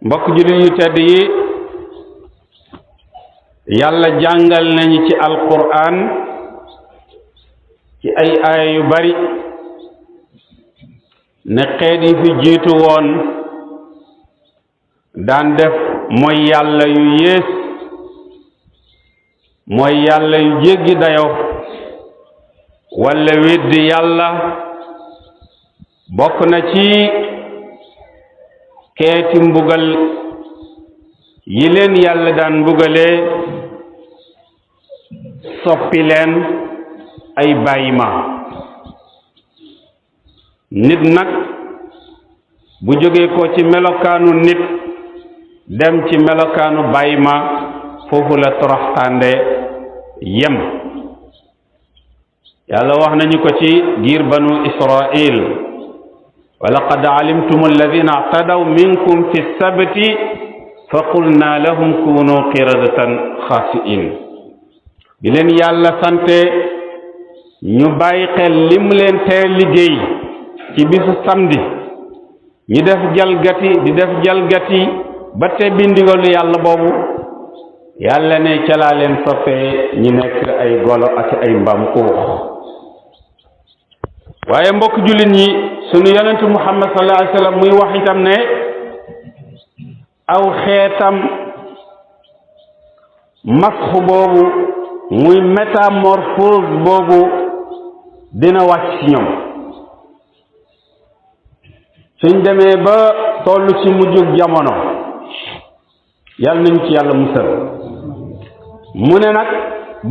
mbokk jullit yu tedd yi yàlla jàngal nañu ci alquran ci ay aaya yu bari ne xeet yi fi jiitu woon daan def mooy yàlla yu yées mooy yàlla yu jéggi dayo walla weddi yàlla bokk na ci keeti mbugal yi leen yàlla daan mbugalee soppi leen ay bàyyima nit nag bu jógee ko ci melokaanu nit dem ci melokaanu bàyyima foofu la toroxtaande yem yàlla wax nañu ko ci giir banu Israil wa laqad alimtum alladina i'tadaw minkum fi sabti fa qulna lahum kunu qiradatan xaasi'in bi leen yàlla sante ñu bàyyi xel lim leen tee liggéey ci bisu samedi ñi def jalgati ba te bi ndigalu yàlla boobu yàlla ne ca laa leen soppee ñi nekk ay golo ak ay mbaam xuux waaye mbokk jullit ñi sunu yonentu Muhammad sallallahu alayhi wa sallam muy wax itam ne aw xeetam masxu boobu muy métamorphose boobu dina wàcc ci ñoom suñ demee ba toll ci mujjug jamono yàlla nañu ci yàlla musal mu ne nag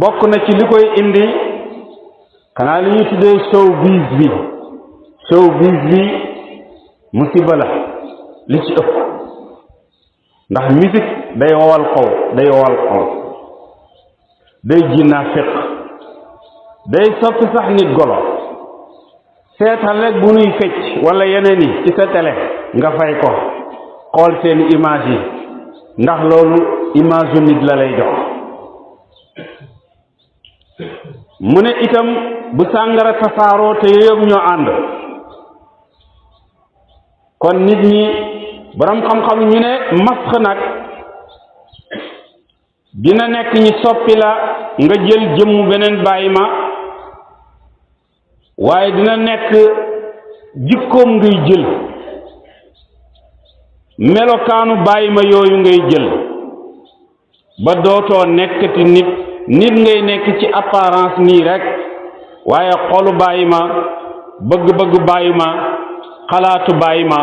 bokk na ci li koy indi xanaa li ñuy tuddee showbiz bi musiba la li ci ëpp ndax musique day wowal xol day ji naafiq day soppi sax nit golo seetal rek bu nuy fecc wala yeneen yi ci sa télé nga fay ko xool seeni image yi ndax loolu image yu nit la lay jox mu ne itam bu sàngara tasaaroo te yëpp ñoo ànd kon nit ñi borom xam-xam ñu ne masx nag dina nekk ñi soppi la nga jël jëmmu beneen bàyyi ma waaye dina nekk jikkoom ngay jël melokaanu bàyyi ma yooyu ngay jël ba dootoo nekkati nit ngay nekk ci apparence nii rek waaye xolu bàyyi ma bëgg-bëgg bàyyi ma xalaatu bàyyi ma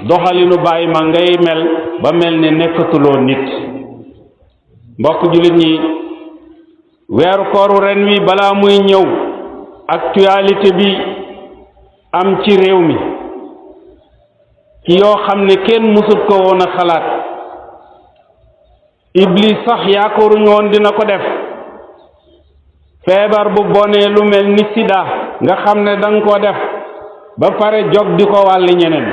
doxalinu bàyyi ma ngay mel ba mel ne nekkatuloo nit mbokk jullit ñi weeru kooru ren wi balaa muy ñëw actualité bi am ci réew mi ci yoo xam ne kenn mësut ko woon a xalaat iblis sax yaakaaruñu woon dina ko def feebar bu bonee lu mel ni sida nga xam ne danga ko def ba pare jog di ko wàlli ñeneen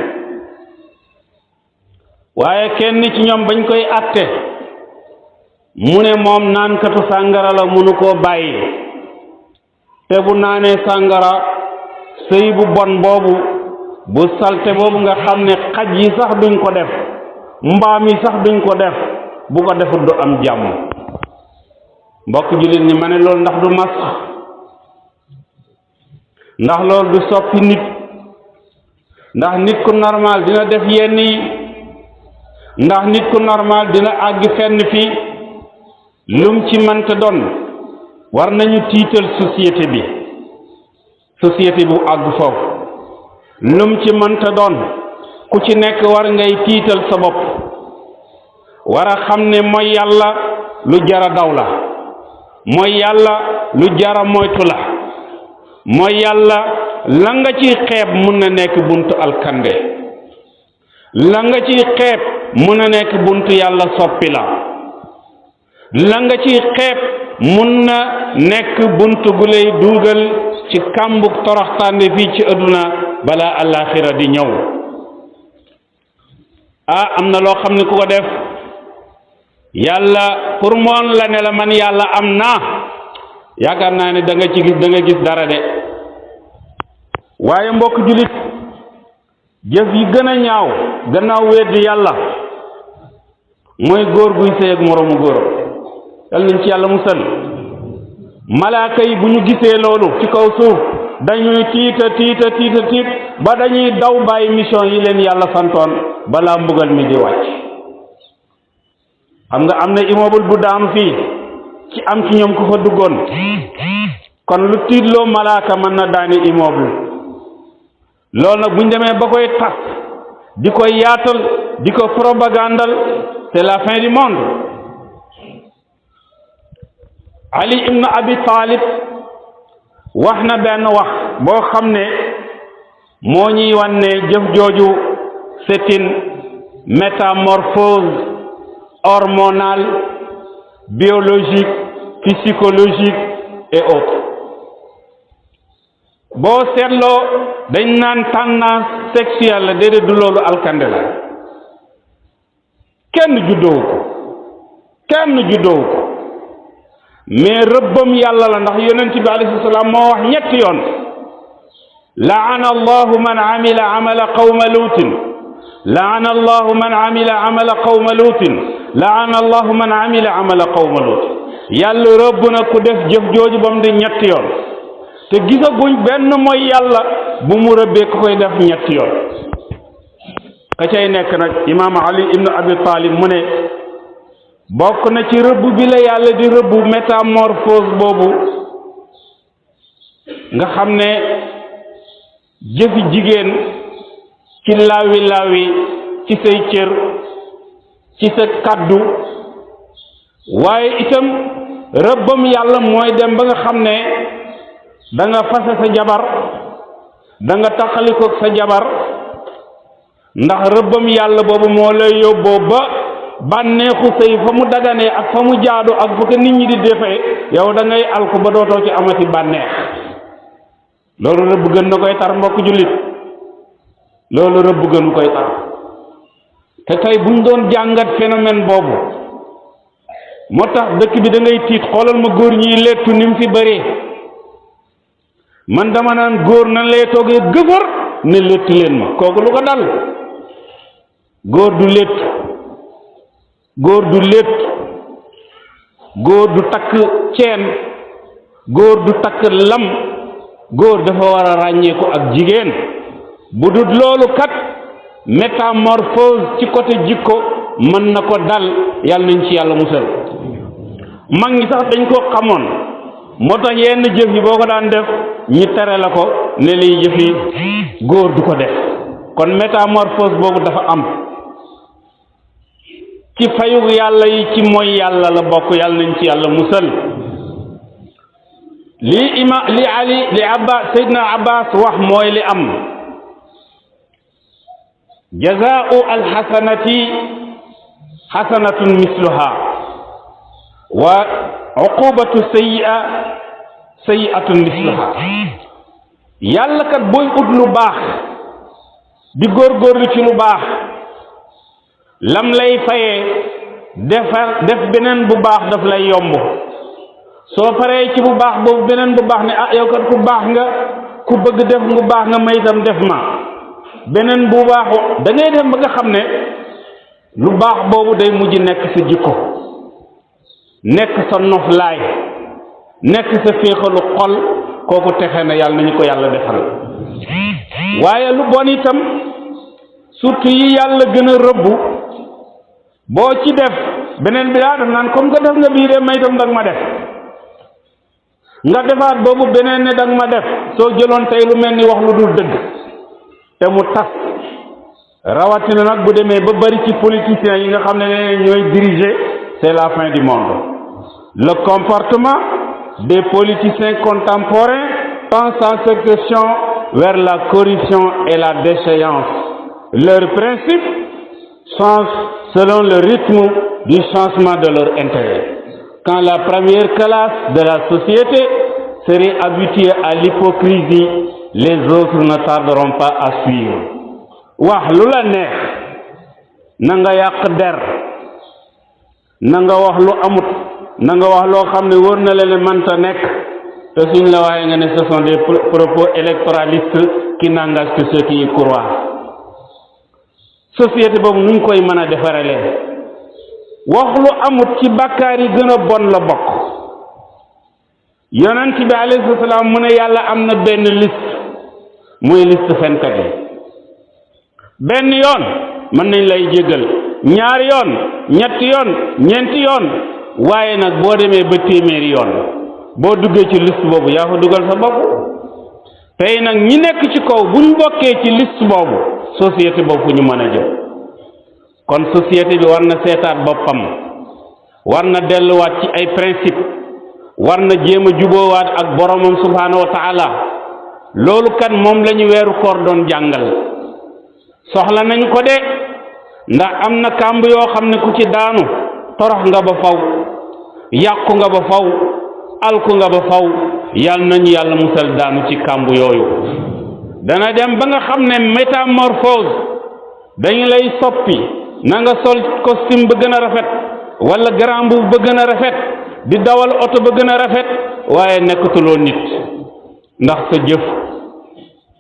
waaye kenn ci ñoom bañ koy àtte mu ne moom naankatu sàngara la mënu koo bàyyi te bu naanee sàngara sëy bu bon boobu bu salte boobu nga xam ne xaj yi sax duñ ko def mbaam yi sax duñ ko def bu ko defut du am jàmm mbokk jullit ñi ma ne loolu ndax du mas ndax loolu du soppi nit ndax nit ku normal dina def yenn yi ndax nit ku normal dina àgg fenn fi lum ci mënta doon war nañu tiital société bi bu àgg foofu lum ci mënta doon ku ci nekk war ngay tiital sa bopp war a xam ne mooy yàlla lu jara daw la mooy yàlla lu jara moytu la mooy yàlla la nga ciy xeeb mun na nekk buntu alkande la nga ciy xeeb mun na nekk buntu yàlla soppi la nga ciy xeeb mun na nekk buntu gu lay dugal ci kàmbug toroxtaande fii ci àdduna balaa àllaaxira di ñëw am na loo xam ne ku ko def yàlla pour moon la ne la man yàlla am naa yaakaar naa ne da nga gis dara de waaye mbokk jullit jëf yi gën a ñaaw gannaaw weddi yàlla mooy góor guy sëy ak moroomu góoram yal nañ ci yàlla musal. malaaka yi bu ñu gisee loolu ci kaw suuf dañuy tiit ba dañuy daw bàyyi mission yi leen yàlla santoon balaa mbugal mi di wàcc. xam nga am na immeuble bu daanu fii ci am ci ñoom ku fa duggoon kon lu tiitloo malaaka mën na daani immeuble. loolu nag bu ñu demee ba koy tas di ko yaatal di ko propagandal c'est la fin du monde. Ali ibn Abi Talib wax na benn wax boo xam ne moo ñuy wan ne jëf jooju c'est une métamorphose hormonale, biologique, psychologique et autres. boo seetloo dañ naan tendance sexuelle la déedéet du loolu alkande la kenn juddoowu ko mais rëbbam yàlla la ndax yonent bi alayhi salaam moo wax ñetti yoon laana allahu man amila amala qawma luutin laana allahu man amila amala qawma luutin laana allahu man amila amala qawma luutin yàlla rëbb na ku def jëf jooju ba mu di ñetti yoon te gisaguñ benn mooy yàlla bu mu rëbbee ku koy def ñetti yoon. ka cay nekk nag imaam Ali ibn Abi Talib mu ne bokk na ci rëbb bi la yàlla di rëbb métamorphose boobu nga xam ne jëfi jigéen ci laawi ci say cër ci sa kaddu waaye itam rëbbam yàlla mooy dem ba nga xam ne da nga fase sa jabar da nga taxalikoog sa jabar ndax rëbbam yàlla boobu moo lay yóbboo ba bànneexu sëy fa mu daganee ak fa mu jaadu ak bu ko nit ñi di defee yow da ngay alku ba dootoo ci amati bànneex. loolu rëbb gën na koy tar mbokk jullit loolu rëbb gën koy tar te tey buñ doon jàngat phénomène boobu moo tax dëkk bi da ngay tiit xoolal ma góor ñiy lettu ni mu fi bëree man dama naan góor nan lay toogee gëfër ne lettu leen ma kooku lu ko dal. góor du lettu góor du takk ceen góor du takk lam góor dafa war a ràññeeku ak jigéen bu dul loolu kat métamorphose ci côté jikko mën na ko dal yàlla nañ ci yàlla musal. mag ñi sax dañ ko xamoon moo tax yenn jëf yi boo ko daan def ñi tere la ko ne liy jëf yi góor du ko def kon métamorphose boobu dafa am ci fayug yàlla yi ci mooy yàlla la bokk yàlla nañ ci yàlla musal. li Ali li Abbas Seydina Abbas wax mooy li am jazaa'u alxasanati xasanatun misluha wa uqubatu sayyi'atun misluha. yàlla kat booy ut lu baax di góorgóorlu ci lu baax lam lay fayee def beneen bu baax daf lay yomb soo paree ci bu baax boobu beneen bu baax ne ah yow kat ku baax nga ku bëgg def ngu baax nga may itam def ma beneen bu baax da ngay dem ba nga xam ne lu baax boobu day mujj nekk sa jikko nekk sa noflaay nekk sa féexalu xol kooku texe na yàlla nañu ko yàlla defal. waaye lu bon itam surtout yi yàlla gën a rëbbu boo ci def beneen bi daa def naan comme que def nga bii de may itam danga ma def nga defaat boobu beneen ne danga ma def soo jëloon tey lu mel ni wax lu dul dëgg te mu tas rawatina nag bu demee ba bari ci politiciens yi nga xam ne ñooy diriger c'est la fin du monde. Le comportement des politiciens contemporains tend sans exception vers la corruption et la déchéance. Leurs principes changent selon le rythme du changement de leur intérêt. Quand la première classe de la société serait habituée à l'hypocrisie, les autres ne tarderont pas à suivre. wax lu la neex na nga yàq der na nga wax lu amut na nga wax loo xam ne wóor na la ne mënta nekk te suñ la waxee nga ne ce sont des propos électoralistes qui n'engagent que ceux qui y croient. société boobu nuñ koy mën a defarelee wax lu amut ci bàkkaar yi gën a bon la bokk. yonent bi alayhi salaam mu ne yàlla am na benn liste muy liste fenkat yi. benn yoon mën nañ lay jéggal, ñaari yoon, ñetti yoon, ñeenti yoon, waaye nag boo demee ba téeméeri yoon boo duggee ci liste boobu yaa ko dugal sa bopp. tey nag ñi nekk ci kaw buñ bokkee ci liste boobu société boobu fu ñu mën a jëm. kon société bi war na seetaat boppam, war na delluwaat ci ay principe, war na jéem a juboowaat ak boromam subhaanahu wa taala. loolu kan moom la ñu weeru koor doon jàngal. soxla nañ ko de, ndax am na kàmb yoo xam ne ku ci daanu torox nga ba faw, yàqu nga ba faw, alku nga ba faw. yàlla nañu yàlla musal daanu ci kàmb yooyu. dana dem ba nga xam ne métamorphose dañu lay soppi, na nga sol costume ba gën a rafet wala grand boubou ba gën a rafet, di dawal oto ba gën a rafet, waaye nekkatuloo nit ndax sa jëf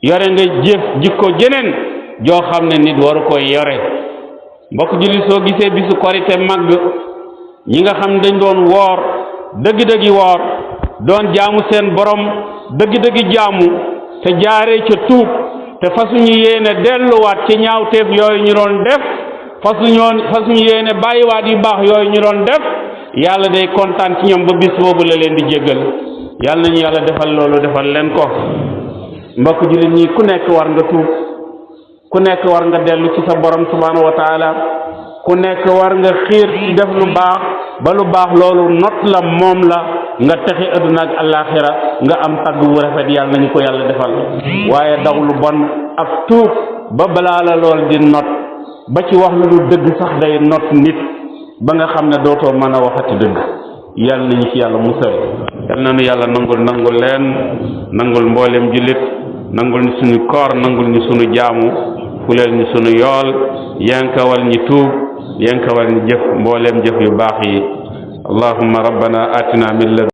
yore nga jëf jikko jeneen joo xam ne nit waru koy yore. mbokk julli, soo gisee bisu korite màgg, ñi nga xam dañ doon woor dëgg-dëggi woor, doon jaamu seen borom dëgg-dëggi jaamu, te jaaree ca tuub, te fasuñu yéene delluwaat ci ñaawteef yooyu ñu doon def, fasuñu yéene bàyyiwaat yu baax yooyu ñu doon def, yàlla day kontaan ci ñoom ba bis boobu la leen di jéggal. yàlla nañu yàlla defal loolu, defal leen ko. mbokk jullit ñi, ku nekk war nga tuub, ku nekk war nga dellu ci sa borom subhaanahu wa taala, ku nekk war nga xiir ci def lu baax ba lu baax loolu not la, moom la, nga texe adduna ak àllaaxira, nga am tagg wu rafet. yàlla nañu ko yàlla defal. waaye daw lu bon ak tuub ba balaa la lool di not, ba ci wax lu du dëgg sax day not nit ba nga xam ne dootoo mën a waxati dëgg. yàlla nañu ci yàlla musal. yàlla nañu yàlla nangul leen, nangul mboolem jullit, nangul ñu suñu koor, nangul ñu suñu jaamu, fuleel ñu suñu yool, yankawal ñi tuub, yankawal ñi jëf mboolem jëf yu baax yi. allahumma rabbana atina min